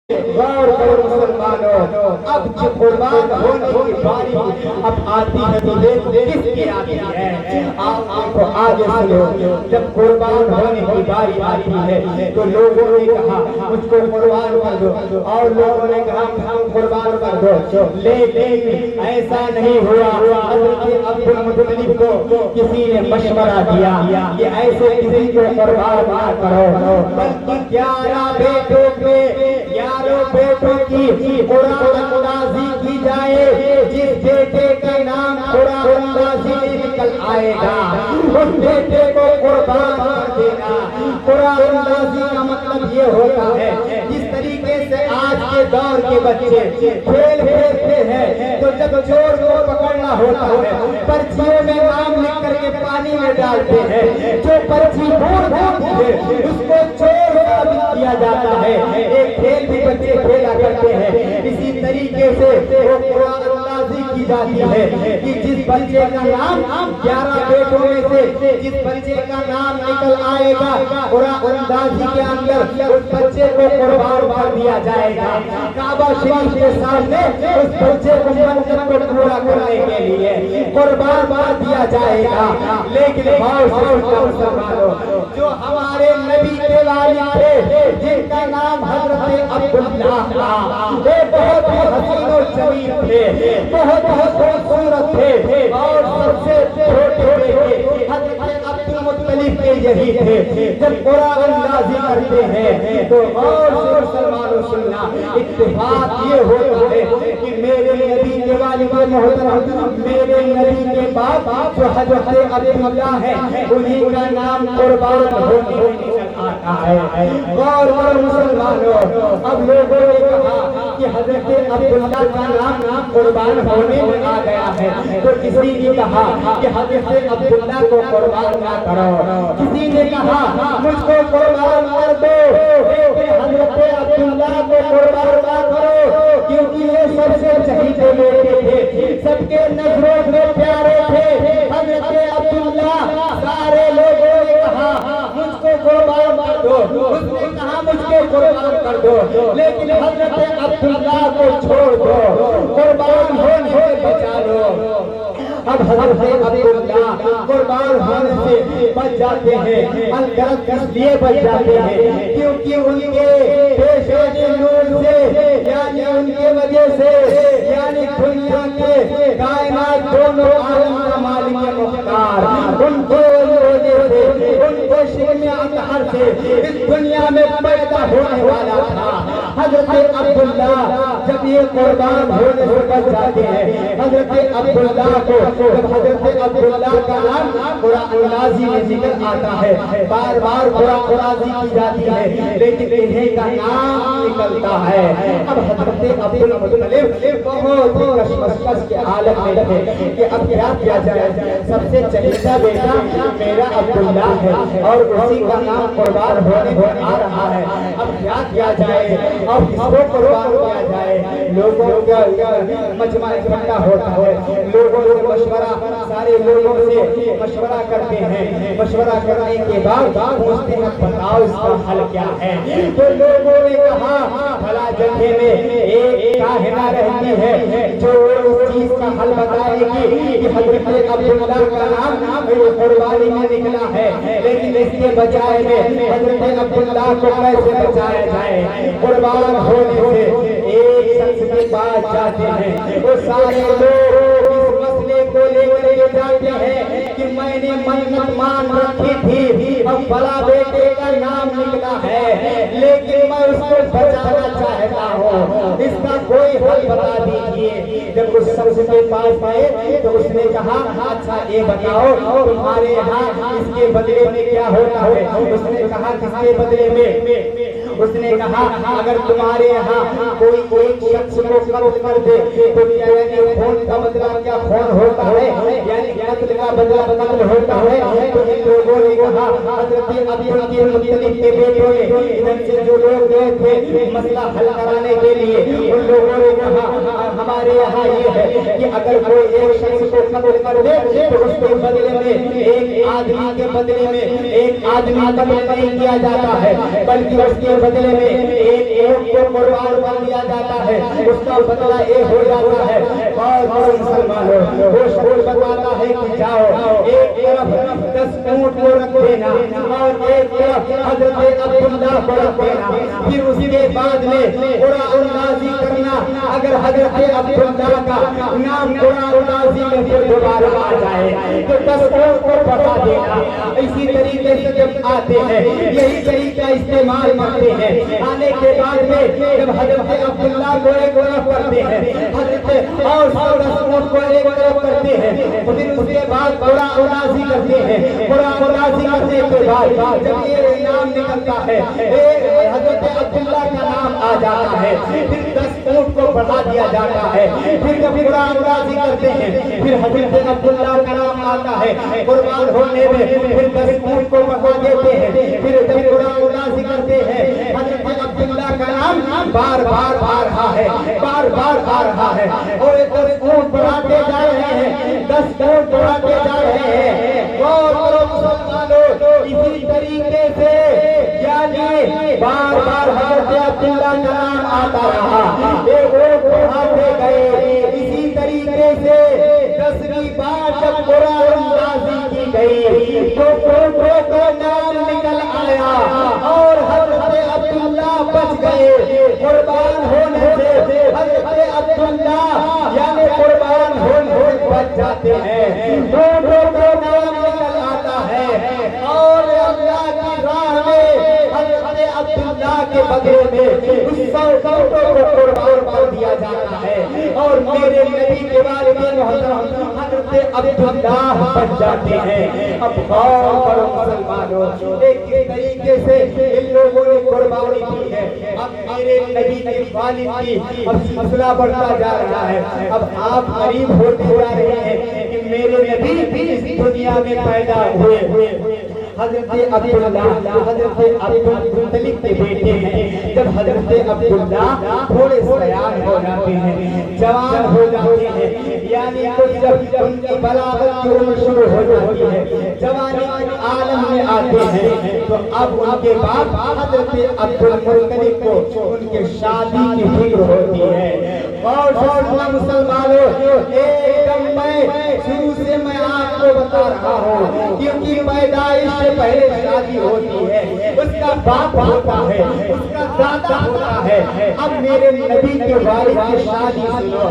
غور کرو مسلمانوں، اب جب قربان ہونے کی باری اب آتی ہے تو دیکھو کس کی آتی ہے۔ آپ دیکھو آگے سنو، جب قربان ہونے کی باری آتی ہے تو لوگوں نے کہا مجھ کو قربان کر دو، اور لوگوں نے کہا ہم قربان کر دو، لیکن ایسا نہیں ہوا۔ حضرت عبد المطلب کو کسی نے مشورہ دیا کہ ایسے کسی کو قربان نہ کرو، بلکہ 11 بیٹوں کے 11 بیٹوں کی قرآن اندازی کی جائے، جس بیٹے کا نام قرآن اندازی نکل آئے گا اس بیٹے کو قربان کر دینا۔ قرآن اندازی کا مطلب یہ ہوتا ہے جس طریقے سے آج کے دور کے بچے کھیل کھیلتے ہیں تو جب چور کو پکڑنا ہوتا ہے پرچیوں میں نام لکھ کر کے پانی میں ڈالتے ہیں، جو پرچی بھول جاتی ہے اس کو چور ثابت کیا جاتا ہے۔ ایک کھیل بھی بچے کھیلا کرتے ہیں، اسی طریقے سے وہ قرآن اندازی کی جاتی ہے کہ جس بچے کا نام 11 بیٹوں میں سے جس بچے کا نام نکل آئے گا قرآن اندازی کے اندر اس بچے کو قربان کر دیا جائے گا۔ کعبہ شریف کے سامنے اس بچے کو منظر کو پورا کرنے کے لیے قربان کر دیا جائے گا۔ لیکن مسلمانوں، جو ہمارے نبی کے والد تھے جن کا نام حضرت عبداللہ تھا، وہ بہت ہی حسین و جمیل تھے، بہت ہی خوبصورت تھے، اور سب سے چھوٹے بیٹے حضرت عبد المطلب کے یہی تھے۔ جب قرآن اندازی کرتے ہیں تو غور سے مسلمانوں سننا، اتفاق یہ ہوتا ہے کہ میرے نبی کے والد محترم، میرے نبی کے باپ جو حضرت عبداللہ ہے انہی کا نام قربان ہونے آتا ہے۔ غور کرو مسلمانوں، اب لوگوں نے کہا کہ حضرت عبداللہ کا نام قربان ہونے میں آ گیا ہے تو کسی نے کہا کہ حضرت عبداللہ کو قربان نہ کرو، کسی نے کہا مجھ کو قربان کر دو لیکن حضرت عبداللہ کو قربان نہ کرو، کیونکہ یہ سب سے چہیتے بیٹے تھے، سب کے نظروں میں پیارے تھے۔ حضرت عبداللہ، سارے لوگوں نے کہا مجھ کو قربان کر دو، اس نے کہا مجھ کو قربان کر دو، لیکن حضرت عبداللہ کو چھوڑ دو، قربان ہونے سے بچا لو۔ اب حضرت عبداللہ قربان ہونے سے بچ جاتے ہیں، الغرض اس لیے بچ جاتے ہیں کیونکہ ان کے پیشے نور سے، یعنی ان کے وجہ سے، یعنی دنیا کے کائنات دونوں عالم کا مالک مختار، ان کو وجہ سے، ان کو شرم اطہر سے اس دنیا میں پیدا ہونے والا تھا۔ حضرت عبداللہ جب یہ قربان ہونے سے بچ جاتے ہیں، حضرت عبداللہ کو جب حضرت عبداللہ کا نام قرآن اندازی میں ذکر آتا ہے، بار بار قرآن اندازی کی جاتی ہے لیکن انہیں کا نام نکلتا ہے۔ اب حضرت عبد المطلب بہت ہی کشمکش کے عالم میں تھے کہ اب کیا کیا جائے، سب سے چہیتا بیٹا میرا عبداللہ ہے اور اسی کا نام قربان ہونے آ رہا ہے، اب کیا کیا جائے اور کس کو قربان کیا جائے۔ لوگوں کا مجمع اکٹھا ہوتا ہے، لوگوں سے مشورہ، سارے لوگوں سے مشورہ کرتے ہیں، مشورہ کرنے کے بعد پوچھتے ہیں بتاؤ اس کا حل کیا ہے۔ تو لوگوں نے کہا بھلا جگہ میں ایک کاہنہ رہتی ہے جو اس چیز کا حل بتائے گی کہ حضرت عبداللہ کا نام قربانی میں نکلا ہے، لیکن اس کے بجائے میں حضرت عبداللہ کو کیسے بچایا جائے قربان ہونے سے۔ ایک شخص کے پاس جاتے ہیں، وہ سارے لوگ اس مسئلے کو لے کر کے جاتے ہیں کہ میں نے منت مان رکھی تھی، اب بڑا بیٹے کا نام نکلا ہے لیکن میں اس کو بچانا چاہتا ہوں، اس کا کوئی حل بتا دیجیے۔ جب اس شخص کے پاس آئے تو اس نے کہا اچھا یہ بتاؤ تمہارے یہاں اس کے بدلے میں کیا ہوتا ہے۔ اس نے کہا کس کے بدلے میں؟ اس نے کہا اگر تمہارے یہاں کوئی ایک شخص کو قتل کر دے تو کیا یعنی خون کا بدلہ کیا خون ہوتا ہے، یعنی قتل کا بدلہ قتل ہوتا ہے۔ تو ان لوگوں نے کہا حضرت عبد المطلب کے بیٹوں نے ادھر سے جو لوگ گئے تھے مسئلہ حل کرانے کے لیے، ان لوگوں نے کہا ہمارے یہاں یہ ہے کہ اگر کوئی ایک شخص کو قتل کر دے تو اس کے بدلے میں ایک آدمی کے بدلے میں ایک آدمی قتل نہیں کیا جاتا ہے، بلکہ اس کے بدلے میں ایک کو قربان کر دیا جاتا ہے، اس کا بدلہ یہ ہو جاتا ہے۔ اور مسلمانوں وہ شخص بتاتا ہے کہ جاؤ ایک طرف 10 اونٹ کو رکھ دینا اور ایک طرف حضرت عبداللہ کو رکھ دینا، پھر اس کے بعد میں قرآن اندازی کرنا، اگر حضرت عبداللہ کا نام قرآن اندازی میں پھر دوبارہ آ جائے تو 10 اونٹ کو بڑھا دینا۔ اسی طریقے سے جب آتے ہیں یہی طریقہ استعمال کرتے ہیں، آنے کے بعد میں جب حضرت عبداللہ کو ایک طرف کرتے ہیں حضرت اور 10 اونٹ کو ایک طرف کرتے ہیں، پھر اس کے بعد قرآن اندازی کرتے ہیں، قرآن اندازی کرنے کے بعد جب یہ نام نکلتا ہے حضرت عبداللہ کا نام آ جاتا ہے، پھر 10 اونٹ کو بڑھا دیا جاتا ہے، پھر جب قرآن اندازی کرتے ہیں پھر حضرت عبداللہ کا نام آتا ہے، قربان ہونے میں پھر 10 اونٹ کو بڑھا دیتے ہیں، پھر جب قرآن اندازی کرتے ہیں حضرت عبداللہ کا نام بار بار آ رہا ہے، بار بار آ رہا ہے، اور 10 اونٹ بڑھاتے جا رہے ہیں، 10 اونٹ بڑھاتے جا رہے ہیں۔ اور مسلمانوں اسی طریقے سے یعنی بار بار حضرت عبداللہ کا نام آتا رہا، ایک اونٹ بڑھاتے گئے، اسی طریقے سے 10ویں بار جب قرآن اندازی کی گئی تو اونٹوں کا نام نکل آیا اور حضرت عبداللہ بچ گئے قربان ہونے سے۔ حضرت عبداللہ یعنی قربان ہونے سے بچ جاتے ہیں، اونٹوں کا نام نکل آتا ہے اور اللہ کی راہ میں حضرت عبداللہ کے بدلے میں اس 100 اونٹوں کو قربان کر دیا جاتا ہے اور میرے نبی کے والدین محترم حضرت عبداللہ بچ جاتے ہیں۔ اب غور کرو مسلمانوں ایک طریقے سے ان لوگوں نے قربانی دی ہے، اب میرے نبی کے والد کی اب سلسلہ بڑھتا جا رہا ہے، اب آپ قریب ہوتے جا رہے ہیں کہ میرے نبی بھی اس دنیا میں پیدا ہوئے۔ حضرت عبداللہ حضرت عبدالمطلب کے بیٹے ہیں، جب حضرت عبداللہ تھوڑے سیان ہو جاتے ہیں، جوان ہو جاتے ہیں، یعنی جب ان کی بلاغت کی عمر شروع ہو جاتی ہے، جوانی کے عالم میں آتے ہیں، تو اب ان کے بعد حضرت عبدالمطلب کو ان کے شادی کی فکر ہوتی ہے۔ اور مسلمانوں ایک دم میں شروع سے میں آپ کو بتا رہا ہوں کیونکہ پیدائش سے پہلے شادی ہوتی ہے، اس کا باپ ہوتا ہے، اس کا دادا ہوتا ہے۔ اب میرے نبی کے والد کی شادی سنو،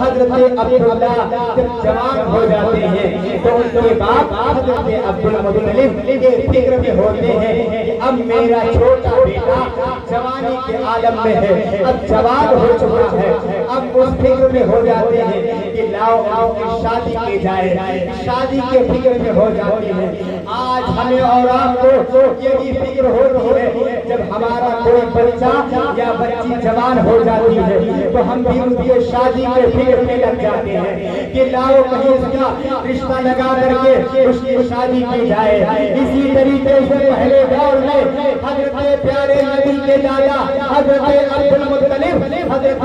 حضرت عبداللہ جب جوان ہو جاتے ہیں تو ان کے باپ حضرت عبدالمطلب کے فکر میں ہوتے ہیں کہ اب میرا چھوٹا بیٹا جوانی کے عالم میں ہے، اب جوان ہو چکا ہے، اب اس فکر میں ہو جاتے ہیں کہ لاؤ شادی کی جائے، شادی کے فکر میں ہو جاتے ہیں۔ آج ہمیں اور آپ کو یہی فکر ہوتی ہے جب ہمارا کوئی بچہ یا بچی جوان ہو جاتی ہے تو ہم بھی ان کی شادی کے فکر میں لگ جاتے ہیں کہ لاؤ کہیں اس کا رشتہ لگا کر کے اس کی شادی کی جائے۔ اسی طریقے سے پہلے دور میں حضرت پیارے نبی کے دادا حضرت عبدالمطلب حضرت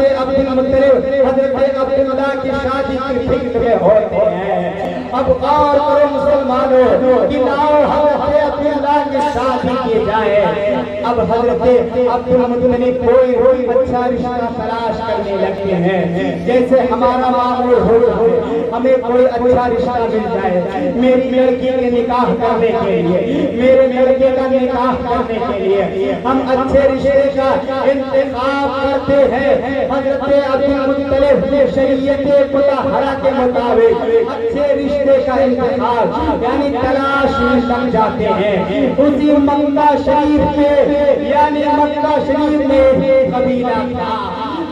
عبداللہ کی شادی کی فکر میں ہوتے ہیں۔ اب غور کرو مسلمانوں کہ لاؤ حضرت عبداللہ کی شادی کی جائے۔ اب حضرت عبدالمطلب کوئی اچھا رشتہ تلاش کرنے لگتے ہیں، جیسے ہمارا معمول ہو ہمیں کوئی اچھا رشتہ مل جائے میری لڑکی کے نکاح کرنے کے لیے، میرے لڑکے کا نکاح کرنے کے لیے ہم اچھے رشتے کا انتخاب کرتے ہیں۔ حضرت عبدالمطلب شریعت مطہرہ کے مطابق اچھے رشتے کا انتخاب یعنی تلاش میں لگ جاتے ہیں۔ اسی مکہ شریف میں یعنی مکہ شریف میں قبیلہ تھا،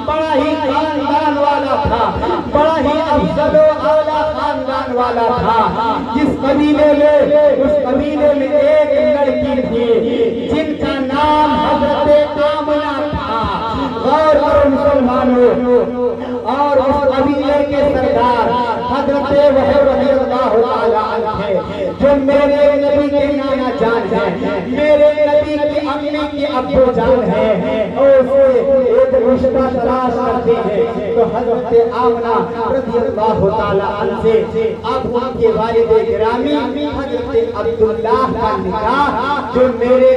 بڑا ہی خاندان والا تھا، بڑا ہی افضل و اعلیٰ خاندان والا تھا، جس قبیلے میں اس قبیلے میں ایک لڑکی تھی جن کا نام حضرت آمنہ تھا۔ غور کرو مسلمانوں، اور اس قبیلے کے سردار حضرت وہب رضی اللہ تعالیٰ عنہ تھے جو میرے نبی کے نانا جان ہیں، میرے نبی کی امی کی ابو جان ہیں، اور اسے ایک رشتہ تلاش کرتے ہیں تو حضرت آمنہ رضی اللہ تعالی عنہ سے اب ان کے والد گرامی حضرت عبداللہ کا نکاح جو میرے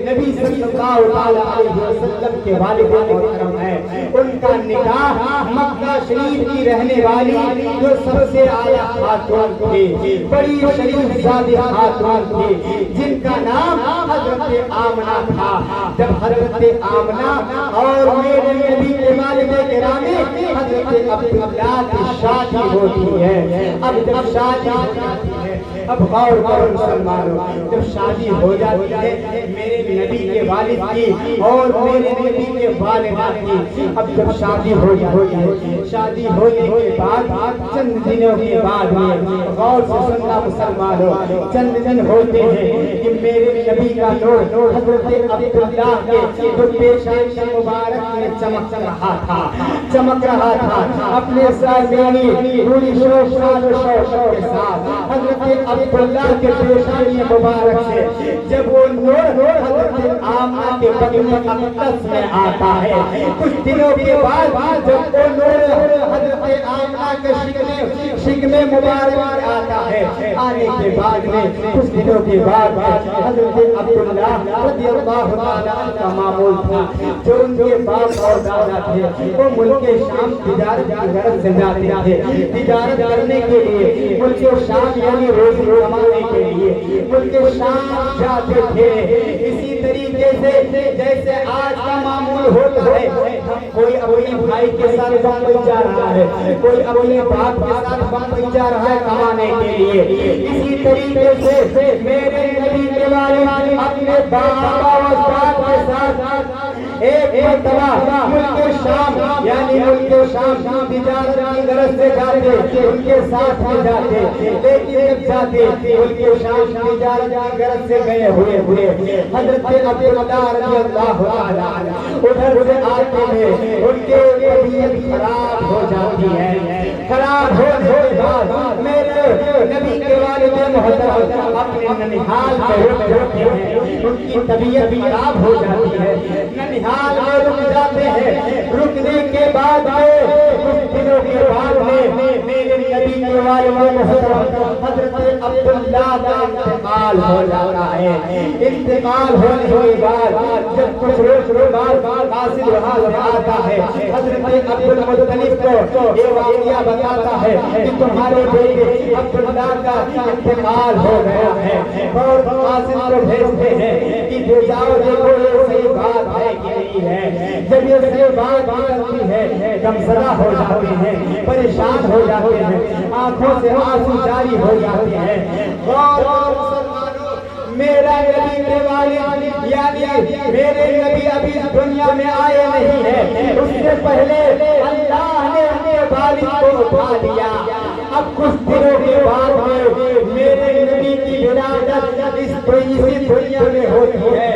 نبی صلی اللہ علیہ وسلم کے والد محترم ہیں، ان کا نکاح مکہ شریف کی رہنے والی جو سب سے اعلیٰ خاتون تھی، بڑی شریف زادی خاتون تھی، جن کا نام حضرت آمنہ تھا۔ جب حضرت آمنہ اور میرے نبی کے والد گرامی حضرت عبداللہ کی شادی ہوتی ہے، اب جب شادی ہو جاتی ہے، اب غور کرو مسلمانوں، جب شادی ہو جاتی ہے میرے نبی کے والد کی اور میرے نبی کے والدہ کی، اب جب شادی ہو جاتی ہے، شادی ہونے کے بعد چند دنوں کے بعد میں غور سے سننا مسلمانوں، چند دن ہوتے ہیں کہ میرے نبی کا نور حضرت عبداللہ کے جو پیشانی مبارک میں چمک رہا تھا، اپنے سامعین پوری شوق کے ساتھ حضرت عبداللہ کے پیشانی مبارک سے جب وہ نور حضرت آمنہ کے بدن اقدس میں آتا ہے، کچھ دنوں کے بعد جب وہ نور حضرت آمنہ کے شکم مبارک میں آتا ہے، آنے کے بعد میں کچھ دنوں کے بعد حضرت عبداللہ رضی اللہ تعالیٰ عنہ کا معمول تھا، جو ان کے باپ اور دادا تھے، وہ ملک شام تجارت کی غرض سے جاتے تھے، تجارت کرنے کے لیے ملک شام یعنی روزی کمانے کے لیے ملک شام جاتے تھے۔ اسی طریقے سے جیسے آج کا معمول ہوتا ہے، کوئی اپنے بھائی کے ساتھ بمبئی جا رہا ہے، کوئی اپنے باپ کے ساتھ بمبئی جا رہا ہے کمانے کے لیے، اسی طریقے سے میرے نبی کے والد اپنے باپ اور دادا کے ساتھ ایک مرتبہ ملک شام یعنی ملک شام تجارت کی غرض سے جاتے، ان کے ساتھ میں جاتے، لیکن جب جاتے ملک شام تجارت کی غرض سے گئے ہوئے حضرت عبداللہ رضی اللہ تعالی عنہ ادھر سے آتے ہیں، ان کی طبیعت خراب ہو جاتی ہے، خراب ہونے کے بعد میرے نبی کے والد محترم اپنے ننیحال میں رکتے ہیں، ان کی طبیعت خراب ہو جاتی ہے، ننیحال میں رک جاتے ہیں، رکنے کے بعد کچھ دنوں کے بعد میں میرے نبی کے والد محترم حضرت عبداللہ کا انتقال ہو جاتا ہے۔ انتقال ہونے کے بعد جب کچھ روز بعد حاصل آتا ہے، حضرت عبدالمطلب کو یہ واقعہ بتاتا ہے کہ تمہارے بیٹے عبداللہ کا انتقال ہو گیا ہے، اور قاسم کو بھیجتے ہیں کہ جاؤ دیکھو یہ صحیح بات ہے کہ نہیں ہے۔ جب یہ صحیح بات نکلتی ہے غمزدہ ہو جاتے ہیں، پریشان ہو جاتے ہیں، آنکھوں سے آنسو جاری ہو جاتے ہیں۔ میرا نبی کے والد یعنی میرے نبی ابھی دنیا میں آئے نہیں ہیں، اس سے پہلے اللہ نے اپنے والد کو اٹھا لیا۔ اب کچھ دنوں کے بعد میں میرے نبی کی ولادت اس دنیا میں ہوتی ہے۔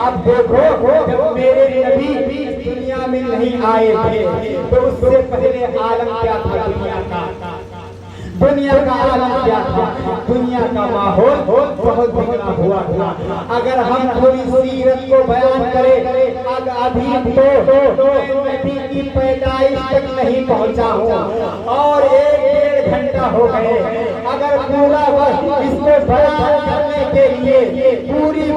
اب دیکھو جب میرے نبی اس دنیا میں نہیں آئے تھے تو اس سے پہلے عالم کیا تھا دنیا کا؟ دنیا کا عالم کیا تھا؟ دنیا کا ماحول بہت بگڑا ہوا تھا۔ اگر ہم تھوڑی سیرت کو بیان کریں، ابھی تو نبی کی پیدائش تک نہیں پہنچا ہوں اور 1-1.5 گھنٹہ ہو گئے۔ اگر پورا وقت اس کو بیان کرنے کے لیے پوری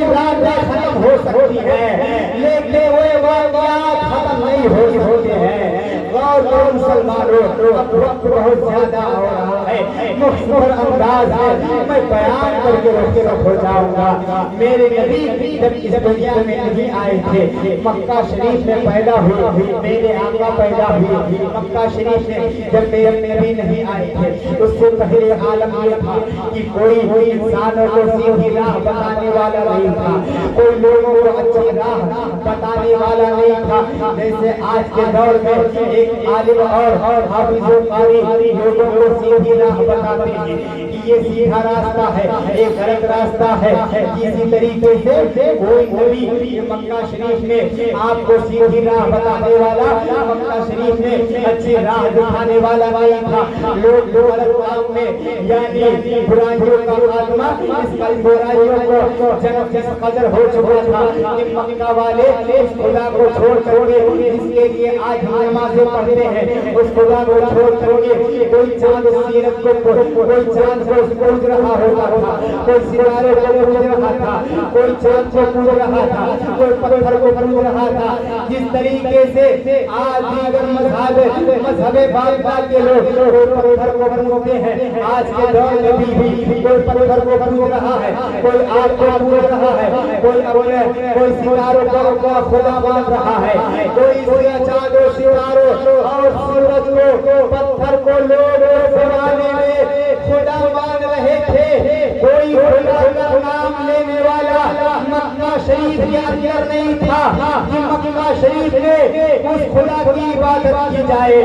راتیں ختم ہو سکتی ہے، لیکن وہ واقعات ختم نہیں ہوتے ہیں۔ غور کرو مسلمانوں، اب وقت بہت زیادہ ہو رہا ہے، مختصر انداز ہے، میں بیان کر کے رخ ہو جاؤں گا۔ میرے نبی جب اس دنیا میں نہیں آئے تھے، مکہ شریف میں پیدا ہوئے، میرے آقا پیدا ہوئے مکہ شریف میں۔ جب میرے نبی نہیں آئے تھے اس سے پہلے عالم یہ تھا کہ کوئی انسانوں کو سیدھی راہ بتانے والا نہیں تھا، کوئی لوگوں کو اچھی راہ بتانے والا نہیں تھا۔ جیسے آج کے دور میں ایک عالم اور حافظ و قاری لوگوں کو سیدھی راہ بتاتے ہیں کہ یہ سیدھا راستہ ہے، ایک غلط راستہ ہے۔ اسی طریقے سے کوئی نبی مکہ شریف میں آپ کو سیدھی راہ بتانے والا، مکہ شریف میں اچھی راہ دکھانے والا نہیں تھا۔ لوگ غلط کام میں یعنی برائیوں کا خاتمہ، اس برائیوں کو جنم جس قدر ہو چکا تھا کہ مکہ والے اس خدا کو چھوڑ کر کے اس کے لیے آج نمازیں پڑھتے ہیں، اس خدا کو چھوڑ کر کے کوئی چاند سیرت کو کوئی چاند کو پوج رہا ہوتا تھا، کوئی ستارے کو پوج رہا تھا، کوئی چاند کو پوج رہا تھا، کوئی پتھر کو پوج رہا تھا۔ جس طریقے سے آج دیگر مذہب باطل کے لوگ پتھر کو پوجتے ہیں، آج کے دور میں بھی کوئی پتھر کو پوج رہا ہے، کوئی آگ کو پوج رہا ہے، کوئی ستاروں کو خدا مان رہا ہے، کوئی چاند و ستاروں اور سورج کو پتھر کو لوگ زمانے میں خدا مان رہے تھے۔ کوئی خدا کا نام لینے والا مکہ شریف کے اندر نہیں تھا کہ مکہ شریف میں اس خدا کی عبادت کی جائے۔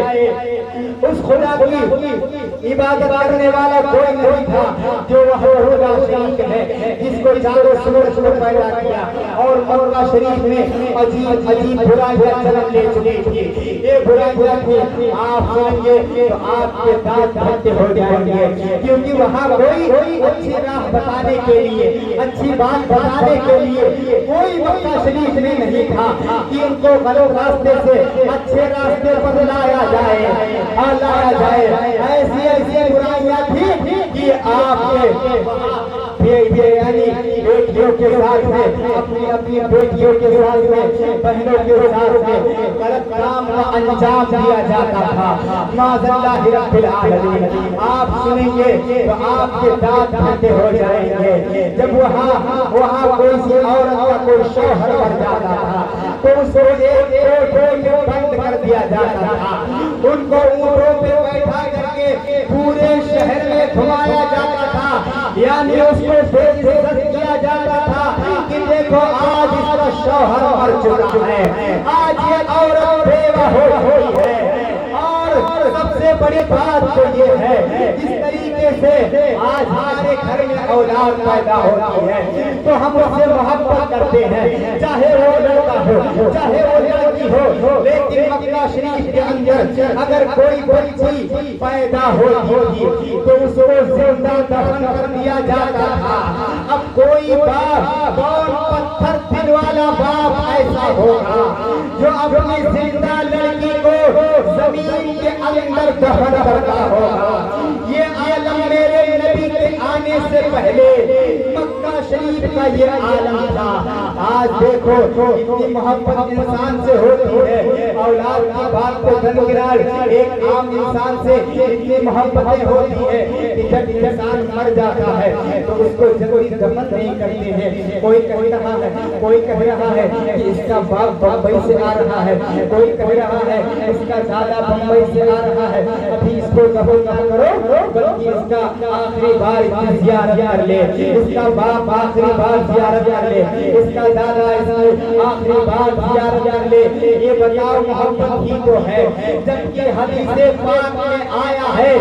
اس خدا کی عبادت کرنے والا کوئی نہیں تھا جو وہ خدا شریف ہے جس کو چاند و سورج کو پیدا کیا، اور مکہ شریف میں عجیب عجیب برائیاں جنم لے چکی تھی۔ یہ برائیاں تھی، آپ سنیں گے تو آپ کے دانت پھٹے ہو جائیں گے، کیونکہ وہاں کوئی اچھی راہ بتانے کے لیے، اچھی بات بتانے کے لیے کوئی مکہ شریف میں نہیں تھا کہ ان کو غلط راستے سے اچھے راستے پر لایا جائے، لایا جائے۔ ایسی ایسی برائیاں تھی کہ آپ کے یعنی بیٹیوں کے ساتھ میں، اپنی بیٹیوں کے ساتھ میں، بہنوں کے ساتھ میں غلط کام کا انجام دیا جاتا تھا۔ معاذ اللہ رب العالمین۔ آپ سنیں گے تو آپ کے دانت پھٹے ہو جائیں گے۔ جب وہاں کوئی سی عورت کا کوئی شوہر مر جاتا تھا تو اس کو ایک کوٹھے میں بند کر دیا جاتا تھا، ان کو اونٹوں پہ بیٹھا کر کے پورے شہر میں گھمایا جاتا تھا، یعنی اس کو عزت کیا جاتا تھا کہ دیکھو آج اس کا شوہر مر چکا ہے، آج یہ عورت بیوہ ہوئی ہے۔ اور سب سے بڑی بات تو یہ ہے جس طریقے سے آج ہمارے گھر میں اولاد پیدا ہوتی ہے تو ہم اس سے محبت کرتے ہیں، چاہے وہ لڑکا ہو چاہے وہ لڑکی ہو، لیکن مکہ شریف کے اندر اگر کوئی بچی پیدا ہوتی تھی تو اس کو زندہ دفن کر دیا جاتا تھا۔ اب کوئی باپ، کون پتھر دل والا باپ ایسا ہوگا جو اپنی زندہ لڑکی کو زمین کے اندر دفن کرتا ہوگا؟ یہ عالم میرے نبی کے آنے سے پہلے مکہ شریف کا یہ عالم تھا۔ آج دیکھو اتنی محبت انسان سے ہوتی ہے، اولاد کی بات کو درکنار ایک عام انسان سے اتنی محبتیں ہوتی ہے کہ جب انسان مر جاتا ہے تو اس کو جلدی دفن نہیں کرتے ہیں۔ کوئی کہہ رہا ہے کہ اس کا باپ بمبئی سے آ رہا ہے، کوئی کہہ رہا ہے اس کا دادا بمبئی سے آ رہا ہے، ابھی اس کو دفن نہ کرو بلکہ اس کا آخری بار زیارت کر لے، اس کا باپ آخری بار زیارت کر لے، اس کا دادا آخری بار زیارت کر لے۔ یہ بتاؤ محبت ہی تو ہے، جبکہ حدیث پاک میں آیا ہے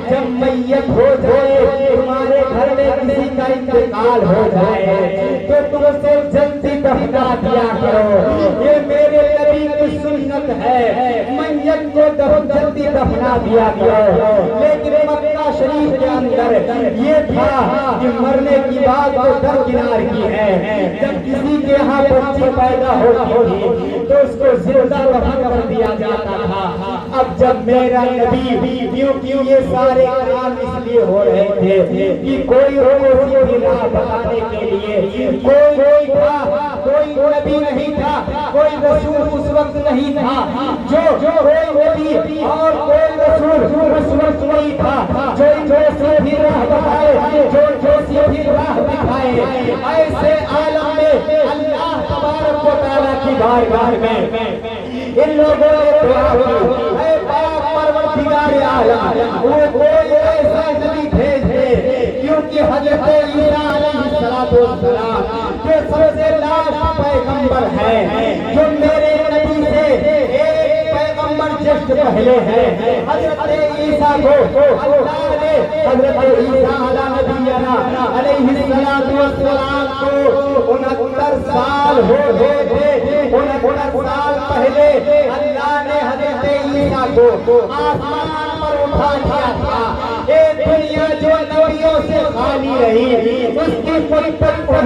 جب میت ہو جائے، تمہارے گھر میں کسی کا انتقال ہو جائے تو تم اسے جلدی دفنا دیا کرو۔ یہ میرے نبی کی سنت ہے، میت کو جلدی دفنا دیا کرو۔ لیکن مکہ شریف کے اندر یہ تھا کہ مرنے کی بات کو درکنار کی ہے، جب کسی کے یہاں بچی پیدا ہوتی تھی تو اس کو زندہ دفن کر دیا جاتا تھا۔ اب جب میرا نبی، کیوں یہ سارے کام اس لیے ہو رہے تھے کہ کوئی راہ بتانے کے لیے کوئی تھا، کوئی نبی نہیں تھا، کوئی رسول اس وقت نہیں تھا جو کوئی نبی اور کوئی رسول اس وقت نہیں تھا جو سیدھی راہ بتائے، جو سیدھی راہ دکھائے۔ ایسے عالم میں اللہ تبارک و تعالیٰ کی بارگاہ میں ان لوگوں نے دعا کی، اے پاک پروردگار عالم، وہ کوئی ایسا نبی بھیج دے، کیونکہ حضرت عیسیٰ علیہ السلام جو سب سے لاسٹ پیغمبر ہے، جو میرے نبی سے ایک پیغمبر جسٹ پہلے ہے حضرت عیسیٰ کو اللہ نے حضرت عیسیٰ علیہ السلام کو 69 سال ہو گئے تھے 69 سال پہلے اللہ نے حضرت عیسیٰ کو آسمان پر اٹھا دیا تھا یہ دنیا جو نبیوں سے خالی رہی اس کی مدت 569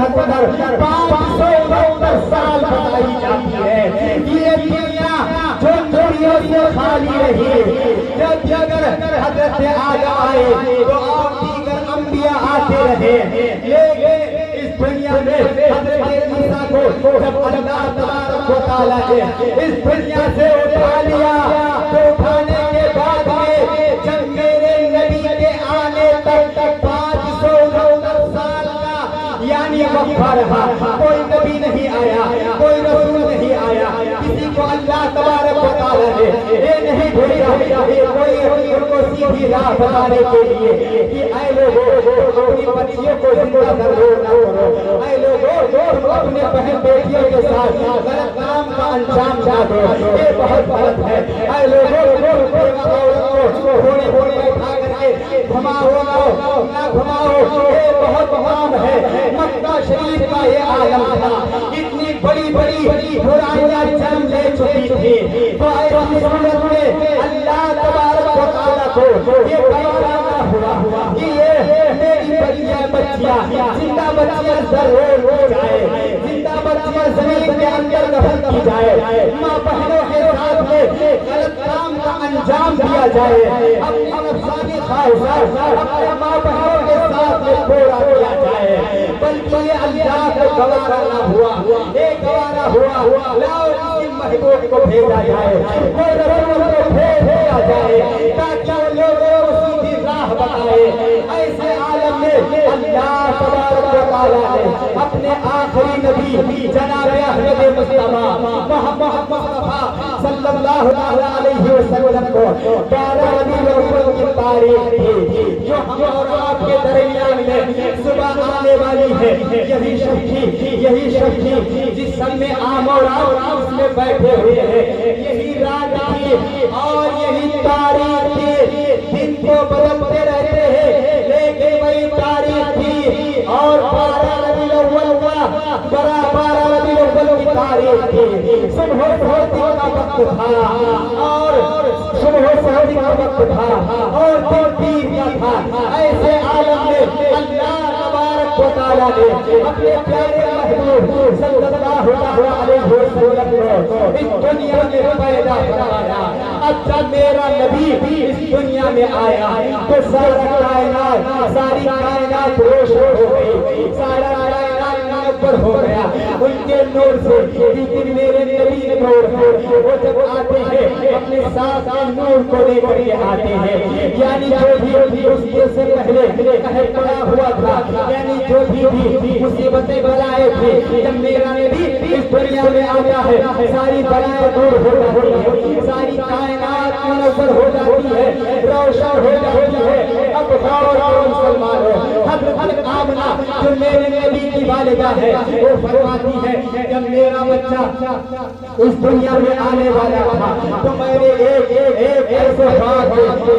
سال بتائی جاتی ہے یہ دنیا جو نبیوں سے خالی رہی جب حضرت آدم آئے تو اور دیگر انبیاء آتے رہے لیکن اس دنیا میں حضرت عیسیٰ کو جب اللہ تبارک و تعالیٰ نے اس دنیا سے اٹھا لیا تو اٹھانے کے بعد میں جب میرے نبی کے آنے تک 569 سال کا یعنی وقفہ رہا کوئی نبی نہیں آیا کوئی رسول نہیں آیا کسی کو اللہ تبارک و تعالیٰ نے یہ نہیں بھیجا کوئی ان کو سیدھی راہ بتانے کے لیے کہ اے لوگوں اپنی بچیوں کو زندہ نہ کرو اے لوگوں اپنے بہن بیٹیوں کے ساتھ غلط کام کا انجام نہ دو یہ بہت غلط ہے اے لوگوں تھوڑے تھوڑے اٹھا کر کے گھماؤ نہ گھماؤ یہ بہت حرام ہے مکہ شریف کا یہ عالم تھا اتنی بڑی بڑی برائیاں جنم لے چکی تھی تو ایسی صورت میں اللہ تبارک و تعالیٰ کو یہ گوارا ہوا کہ یہ میری بچیاں زندہ بچیاں ضرور ہو جائے زندہ بچیاں زمین کے اندر دفن کی جائے ماں بہنوں کے ساتھ میں غلط کام کا انجام دیا جائے اپنی نفسانی خواہشات اپنے ماں بہنوں کے ساتھ میں چھوڑا دیا جائے بلکہ یہ اللہ کو گوارا نہ ہوا ایک گوارا ہوا لاؤ کسی محبوب کو بھیجا جائے کوئی رسول کو بھیجا جائے تاکہ وہ لوگوں کو سیدھی راہ بتائے ایسے عالم میں اللہ تبارک و تعالیٰ نے اپنے آخری نبی جناب احمد مصطفیٰ محمد مصطفیٰ صلی اللہ علیہ وسلم کو 12 ربیع الاول کی تاریخ تھی جو ہم اور آپ کے درمیان میں صبح آنے والی ہے یہی شب تھی جس سن میں عام اور آپ اس میں بیٹھے ہوئے ہیں یہی رات تھی اور یہی تاریخ تھی دن کو بدلتے رہتے ہیں لیکن وہی تاریخ تھی اور 12 ربیع الاول کا 12 ربیع الاول کی تاریخ تھی صبح ہوتی کا وقت تھا اور صبح ہوتی کا وقت تھا اور دن پیر کا تھا ایسے عالم میں اللہ تبارک و تعالیٰ نے اپنے پیارے محبوب صلی اللہ علیہ وسلم کو اس دنیا میں پیدا فرمایا اب جب میرا نبی اس دنیا میں آیا تو ساری کائنات روشن ہو گئی سارا کائنات منور ہو گیا ان کے نور سے لیکن میرے نبی نور وہ جب آتے ہیں اپنے ساتھ نور کو لے کر کے آتے ہیں یعنی جو بھی اس سے پہلے قہر پڑا ہوا تھا یعنی جو بھی مصیبتیں بلائے تھے جب میرا نبی اس دنیا میں آتا ہے ساری بلائیں دور ہو جاتی ہے ساری کائنات منور ہو جاتی ہے روشن ہو جاتی ہے اب غور کرو مسلمانوں حضرت آمنہ جو میرے نبی کی والدہ ہے وہ فرماتی ہے جب میرا بچہ اس دنیا میں آنے والا تھا تو میرے ایک ایسے بات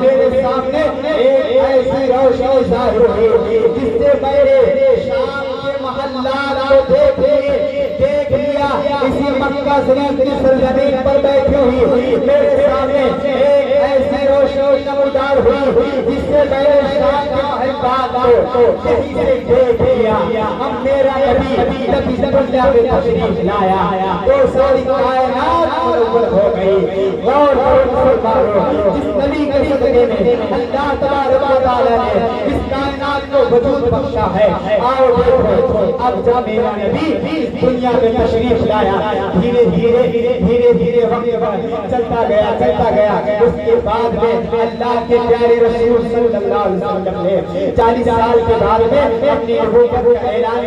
میرے سامنے ایک ایسی روشنی ظاہر ہوئی جس سے میرے شام کے محلات کو دیکھ لیا اسی مکہ شریف کی سرزمین پر بیٹھی ہوئی میرے سامنے ایک ایسی روشنی نمودار ہوئی جس سے میرے شام کے محلات کو دیکھ لیا اب میرا نبی جب اس دنیا میں تشریف لایا تو ساری کائنات منور ہو گئی غور کرو جس نبی کے صدقے میں اللہ تبارک و تعالیٰ نے اس کائنات کو وجود بخشا ہے آؤ دیکھو اب جب میرا نبی اس دنیا میں تشریف لایا دھیرے دھیرے وقت چلتا گیا اس کے بعد میں اللہ کے پیارے رسول صلی اللہ علیہ وسلم نے 40 سال کے بعد میں اپنی نبوت کا اعلان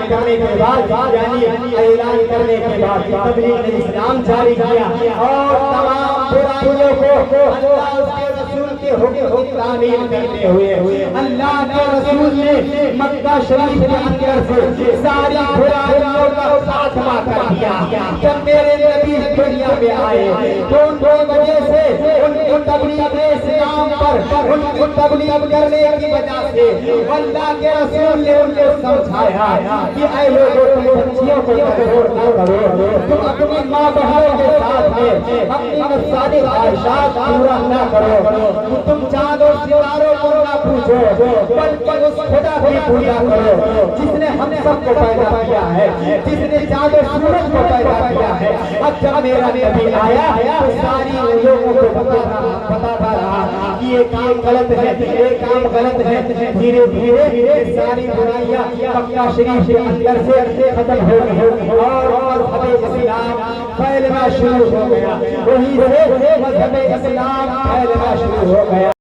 کرنے کے بعد یعنی اعلان کرنے کے بعد تبلیغ اسلام جاری کیا اور تمام برائیوں کو اللہ اس کے رسول کے حکم تعمیل کرتے ہوئے اللہ کے رسول نے مکہ شریف کے اندر سے ساری برائیوں کا خاتمہ کر دیا جب میرے نبی دنیا میں آئے تو ان کی وجہ سے ان کی تبلیغ اسلام پر ان کی تبلیغ کرنے کی وجہ سے اللہ کے رسول نے ان کو سمجھایا کہ اے لوگوں تم بچیوں کو کنٹرول نہ کرو، تم اپنی ماں بہنوں کے ساتھ میں اپنی نفسانی خواہشات پورا نہ کرو، تم چاند اور ستاروں کو نہ پوچھو بلکہ اس خدا کی پوجا کرو جس نے ہم سب کو پیدا کیا ہے، جس نے چاند اور سورج کو پیدا کیا ہے۔ اب جب میرا نبی آیا تو ساری لوگوں کو بتاتا رہا کہ یہ کام غلط ہے، یہ کام غلط ہے۔ دھیرے دھیرے ساری برائیاں مکہ شریف کے اندر سے ختم ہو گئی اور مذہب اسلام پھیلنا شروع ہو گیا، وہیں سے مذہب اسلام پھیلنا شروع ہو گیا۔